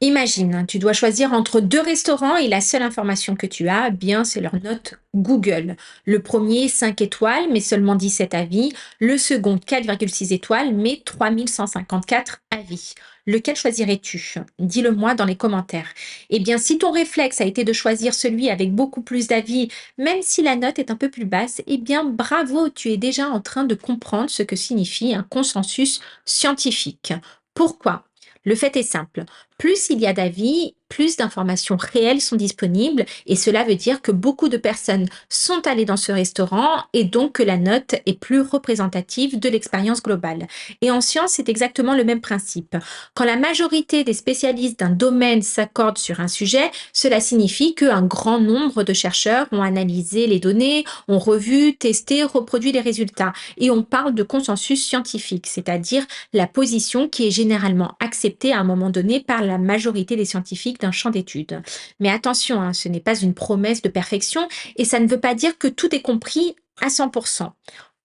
Imagine, hein, tu dois choisir entre deux restaurants et la seule information que tu as, eh bien, c'est leur note Google. Le premier, 5 étoiles, mais seulement 17 avis. Le second, 4,6 étoiles, mais 3154 avis. Lequel choisirais-tu? Dis-le-moi dans les commentaires. Eh bien, si ton réflexe a été de choisir celui avec beaucoup plus d'avis, même si la note est un peu plus basse, eh bien, bravo, tu es déjà en train de comprendre ce que signifie un consensus scientifique. Pourquoi? Le fait est simple. Plus il y a d'avis, plus d'informations réelles sont disponibles et cela veut dire que beaucoup de personnes sont allées dans ce restaurant et donc que la note est plus représentative de l'expérience globale. Et en science, c'est exactement le même principe. Quand la majorité des spécialistes d'un domaine s'accordent sur un sujet, cela signifie qu'un grand nombre de chercheurs ont analysé les données, ont revu, testé, reproduit les résultats. Et on parle de consensus scientifique, c'est-à-dire la position qui est généralement acceptée à un moment donné par la majorité des scientifiques d'un champ d'études. Mais attention, hein, ce n'est pas une promesse de perfection et ça ne veut pas dire que tout est compris à 100%.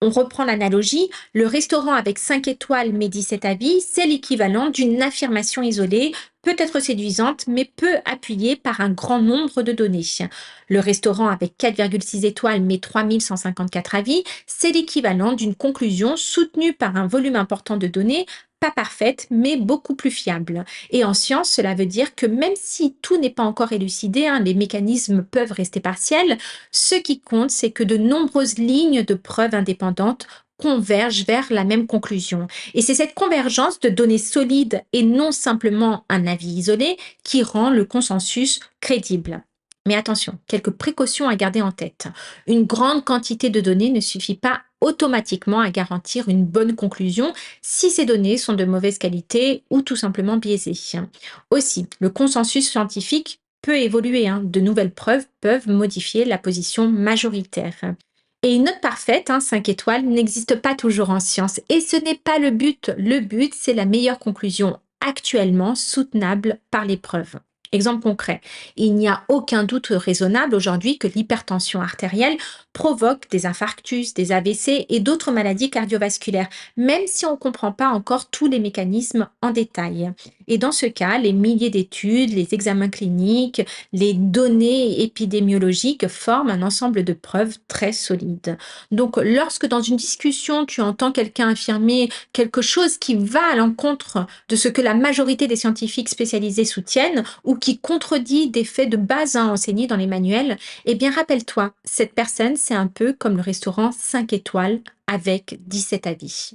On reprend l'analogie, le restaurant avec 5 étoiles mais 17 avis, c'est l'équivalent d'une affirmation isolée, peut être séduisante mais peu appuyée par un grand nombre de données. Le restaurant avec 4,6 étoiles mais 3154 avis, c'est l'équivalent d'une conclusion soutenue par un volume important de données, pas parfaite mais beaucoup plus fiable. Et en science, cela veut dire que même si tout n'est pas encore élucidé, hein, les mécanismes peuvent rester partiels, ce qui compte, c'est que de nombreuses lignes de preuves indépendantes convergent vers la même conclusion. Et c'est cette convergence de données solides et non simplement un avis isolé qui rend le consensus crédible. Mais attention, quelques précautions à garder en tête. Une grande quantité de données ne suffit pas automatiquement à garantir une bonne conclusion si ces données sont de mauvaise qualité ou tout simplement biaisées. Aussi, le consensus scientifique peut évoluer, hein. De nouvelles preuves peuvent modifier la position majoritaire. Et une note parfaite, hein, 5 étoiles, n'existe pas toujours en science. Et ce n'est pas le but. Le but, c'est la meilleure conclusion actuellement soutenable par les preuves. Exemple concret, il n'y a aucun doute raisonnable aujourd'hui que l'hypertension artérielle provoque des infarctus, des AVC et d'autres maladies cardiovasculaires, même si on ne comprend pas encore tous les mécanismes en détail. Et dans ce cas, les milliers d'études, les examens cliniques, les données épidémiologiques forment un ensemble de preuves très solides. Donc, lorsque dans une discussion, tu entends quelqu'un affirmer quelque chose qui va à l'encontre de ce que la majorité des scientifiques spécialisés soutiennent ou qui contredit des faits de base, hein, enseignés dans les manuels, eh bien, rappelle-toi, cette personne, c'est un peu comme le restaurant 5 étoiles avec 17 avis.